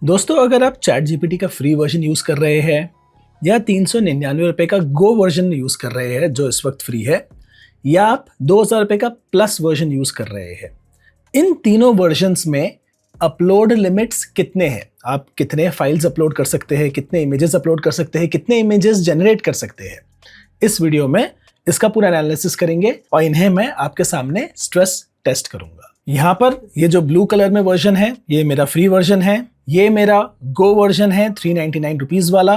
दोस्तों, अगर आप चैट जीपीटी का फ्री वर्जन यूज कर रहे हैं या 399 रुपए का गो वर्जन यूज कर रहे हैं जो इस वक्त फ्री है, या आप 2000 रुपए का प्लस वर्जन यूज कर रहे हैं, इन तीनों वर्जन्स में अपलोड लिमिट्स कितने हैं? आप कितने फाइल्स अपलोड कर सकते हैं, कितने इमेजेस अपलोड कर सकते हैं, कितने इमेजेस जनरेट कर सकते हैं, इस वीडियो में इसका पूरा एनालिसिस करेंगे और इन्हें मैं आपके सामने स्ट्रेस टेस्ट करूंगा। यहाँ पर ये जो ब्लू कलर में वर्जन है, ये मेरा फ्री वर्जन है। ये मेरा गो वर्जन है 399 रुपीज वाला,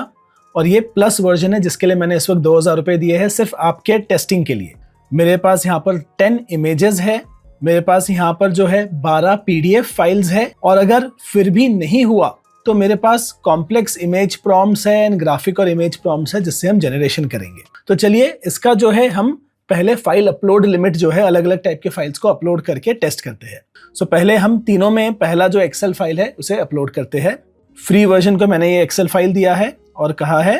और ये प्लस वर्जन है जिसके लिए मैंने इस वक्त 2000 रुपए दिए हैं सिर्फ आपके टेस्टिंग के लिए। मेरे पास यहाँ पर 10 इमेजेस है, मेरे पास यहाँ पर जो है 12 पीडीएफ फाइल्स है, और अगर फिर भी नहीं हुआ तो मेरे पास कॉम्प्लेक्स इमेज प्रॉम्प्ट्स है एंड ग्राफिक और इमेज प्रॉम्प्ट्स है जिससे हम जनरेशन करेंगे। तो चलिए इसका जो है हम पहले फाइल अपलोड लिमिट जो है अलग अलग टाइप के फाइल्स को अपलोड करके टेस्ट करते हैं। सो पहले हम तीनों में पहला जो एक्सेल फाइल है उसे अपलोड करते हैं। फ्री वर्जन को मैंने ये एक्सेल फाइल दिया है और कहा है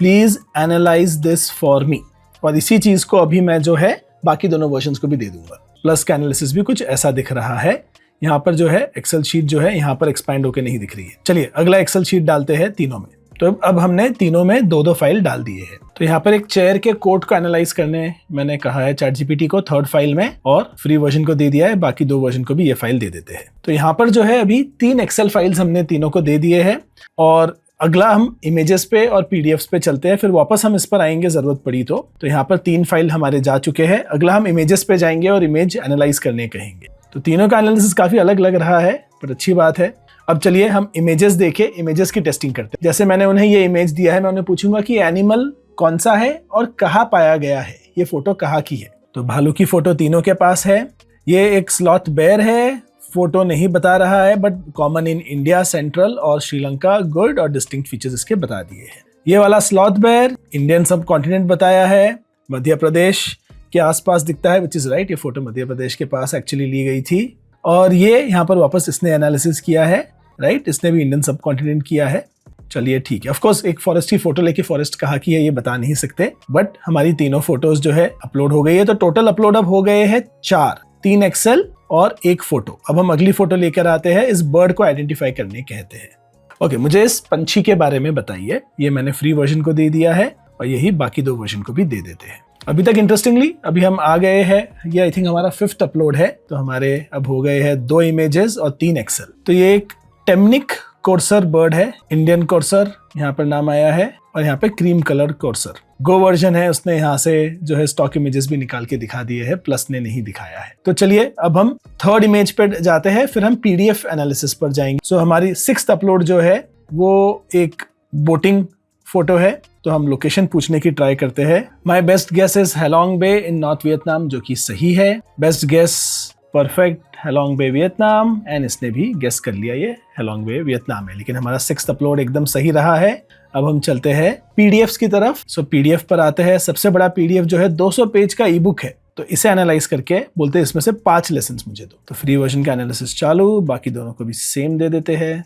please analyse this for me, और इसी चीज को अभी मैं जो है बाकी दोनों वर्जन्स को भी दे दूंगा। प्लस का एनालिसिस भी कुछ ऐसा दिख रहा है। यहाँ पर जो है एक्सेल शीट जो है यहाँ पर एक्सपैंड होकर नहीं दिख रही है। चलिए अगला एक्सेल शीट डालते हैं तीनों में। तो अब हमने तीनों में दो दो फाइल डाल दिए हैं। तो यहाँ पर एक चेयर के कोड को एनालाइज करने मैंने कहा है चैट जीपीटी को थर्ड फाइल में, और फ्री वर्जन को दे दिया है, बाकी दो वर्जन को भी ये फाइल दे देते हैं। तो यहाँ पर जो है अभी 3 एक्सेल फाइल्स हमने तीनों को दे दिए हैं, और अगला हम इमेजेस पे और पीडीएफ्स पे चलते हैं, फिर वापस हम इस पर आएंगे जरूरत पड़ी तो। यहाँ पर 3 फाइल हमारे जा चुके हैं। अगला हम इमेजेस पे जाएंगे और इमेज एनालाइज करने कहेंगे। तो तीनों का एनालिसिस काफी अलग लग रहा है, पर अच्छी बात है। अब चलिए हम इमेजेस देखे, इमेजेस की टेस्टिंग करते हैं। जैसे मैंने उन्हें ये इमेज दिया है, मैं उन्हें पूछूंगा कि एनिमल कौन सा है और कहाँ पाया गया है, ये फोटो कहाँ की है। तो भालू की फोटो तीनों के पास है। ये एक स्लॉथ बेयर है, फोटो नहीं बता रहा है, but common in India, central और श्रीलंका, गुड और डिस्टिंक्ट फीचर्स इसके बता दिए हैं। ये वाला स्लॉथ बेयर इंडियन सब कॉन्टिनेंट बताया है, मध्य प्रदेश के आसपास दिखता है, विच इज राइट। ये फोटो मध्य प्रदेश के पास एक्चुअली ली गई थी। और ये यहाँ पर वापस इसने एनालिसिस किया है, राइट, इसने भी इंडियन सब कॉन्टिनेंट किया है। चलिए ठीक है। ऑफ कोर्स एक फॉरेस्ट की फोटो लेके फॉरेस्ट कहाँ की है ये बता नहीं सकते, बट हमारी तीनों फोटोज जो है अपलोड हो गई है। तो टोटल अपलोड अब हो गए हैं 4, 3 एक्सेल और 1 फोटो। अब हम अगली फोटो लेकर आते हैं, इस बर्ड को आइडेंटिफाई करने कहते हैं। ओके, मुझे इस पंछी के बारे में बताइए। ये मैंने फ्री वर्जन को दे दिया है और यही बाकी 2 वर्जन को भी दे देते हैं। अभी तक इंटरेस्टिंगली अभी हम आ गए हैं, ये आई थिंक हमारा 5th अपलोड है। तो हमारे अब हो गए हैं 2 इमेजेस और 3 एक्सेल। तो ये एक टेम्निक कोर्सर बर्ड है, इंडियन कोर्सर यहाँ पर नाम आया है, और यहाँ पे क्रीम कलर कोर्सर। गो वर्जन है, उसने यहाँ से जो है स्टॉक इमेजेस भी निकाल के दिखा दिए हैं, प्लस ने नहीं दिखाया है। तो चलिए अब हम थर्ड इमेज पे जाते हैं, फिर हम पीडीएफ एनालिसिस पर जाएंगे। सो हमारी 6th अपलोड जो है वो एक बोटिंग फोटो है। तो हम लोकेशन पूछने की ट्राई करते हैं। My best guess is Halong Bay in north Vietnam, जो कि सही है। Best guess perfect, Halong Bay Vietnam, and इसने भी गेस कर लिया ये हेलोंग बे वियतनाम है। लेकिन हमारा 6th अपलोड एकदम सही रहा है। अब हम चलते हैं पीडीएफ्स की तरफ। सो पीडीएफ पर आते हैं। सबसे बड़ा पीडीएफ जो है 200 पेज का ईबुक है। तो इसे एनालाइज करके बोलते हैं इसमें से 5 लेसन मुझे दो। तो फ्री वर्जन का एनालिसिस चालू, बाकी दोनों को भी सेम दे देते हैं।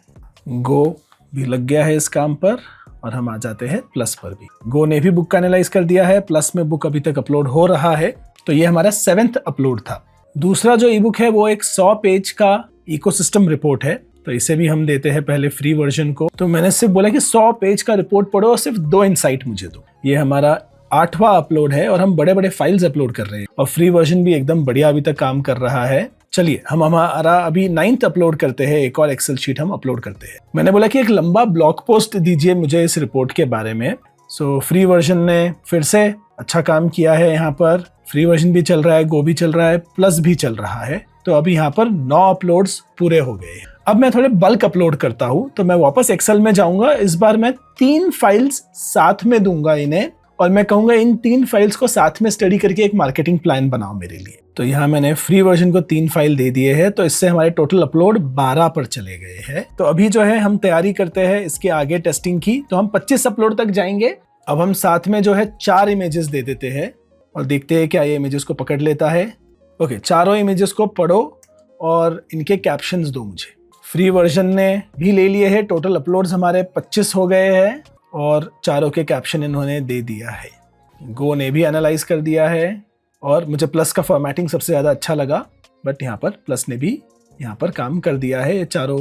गो भी लग गया है इस काम पर, और हम आ जाते हैं प्लस पर भी। गो ने भी बुक का एनालाइज कर दिया है, प्लस में बुक अभी तक अपलोड हो रहा है। तो ये हमारा 7th अपलोड था। दूसरा जो ईबुक है वो एक 100 पेज का इकोसिस्टम रिपोर्ट है। तो इसे भी हम देते हैं पहले फ्री वर्जन को। तो मैंने सिर्फ बोला कि 100 पेज का रिपोर्ट पढ़ो और सिर्फ 2 इनसाइट मुझे दो। ये हमारा 8वां अपलोड है और हम बड़े बड़े फाइल्स अपलोड कर रहे हैं, और फ्री वर्जन भी एकदम बढ़िया अभी तक काम कर रहा है। चलिए हम हमारा अभी 9th अपलोड करते हैं, एक और एक्सेल शीट हम अपलोड करते हैं। मैंने बोला कि एक लंबा ब्लॉग पोस्ट दीजिए मुझे इस रिपोर्ट के बारे में। सो फ्री वर्जन ने फिर से अच्छा काम किया है। यहाँ पर फ्री वर्जन भी चल रहा है, गो भी चल रहा है, प्लस भी चल रहा है। तो अभी यहाँ पर 9 अपलोड्स पूरे हो गए हैं। अब मैं थोड़े बल्क अपलोड करता हूँ, तो मैं वापस एक्सेल में जाऊंगा। इस बार मैं 3 फाइल्स साथ में दूंगा इन्हें, और मैं कहूंगा इन 3 फाइल्स को साथ में स्टडी करके एक मार्केटिंग प्लान बनाओ मेरे लिए। तो यहाँ मैंने फ्री वर्जन को 3 फाइल दे दिए हैं। तो इससे हमारे टोटल अपलोड 12 पर चले गए हैं। तो अभी जो है हम तैयारी करते हैं इसके आगे टेस्टिंग की। तो हम 25 अपलोड तक जाएंगे। अब हम साथ में जो है 4 इमेजेस दे देते हैं और देखते हैं क्या ये इमेजेस को पकड़ लेता है। ओके, चारों इमेजेस को पढ़ो और इनके कैप्शंस दो मुझे। फ्री वर्जन ने भी ले लिए हैं। टोटल अपलोड्स हमारे 25 हो गए हैं और चारों के कैप्शन इन्होंने दे दिया है। गो ने भी एनालाइज कर दिया है, और मुझे प्लस का फॉर्मेटिंग सबसे ज़्यादा अच्छा लगा, बट यहाँ पर प्लस ने भी यहाँ पर काम कर दिया है। ये चारों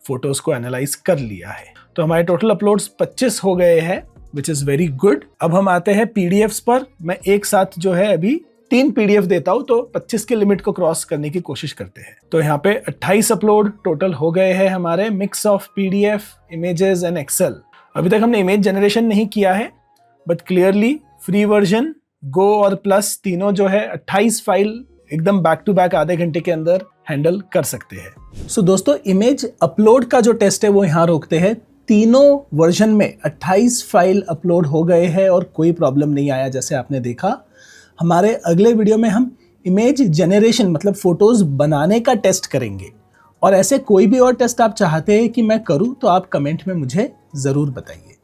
फोटोज को एनालाइज कर लिया है। तो हमारे टोटल अपलोड्स 25 हो गए हैं, विच इज वेरी गुड। अब हम आते हैं पीडीएफ्स पर। मैं एक साथ जो है अभी 3 पीडीएफ देता हूं, तो 25 के लिमिट को क्रॉस करने की कोशिश करते हैं। तो यहाँ पे 28 अपलोड टोटल हो गए हैं हमारे, mix of PDF, images and Excel. अभी तक हमने इमेज जनरेशन नहीं किया है, but clearly free version, go और प्लस तीनों जो है 28 फाइल एकदम बैक टू बैक आधे घंटे के अंदर हैंडल कर सकते हैं। सो दोस्तों, इमेज अपलोड का जो टेस्ट है वो यहाँ रोकते हैं। तीनों वर्जन में 28 फाइल अपलोड हो गए हैं और कोई प्रॉब्लम नहीं आया, जैसे आपने देखा। हमारे अगले वीडियो में हम इमेज जनरेशन मतलब फोटोज बनाने का टेस्ट करेंगे। और ऐसे कोई भी और टेस्ट आप चाहते हैं कि मैं करूं तो आप कमेंट में मुझे ज़रूर बताइए।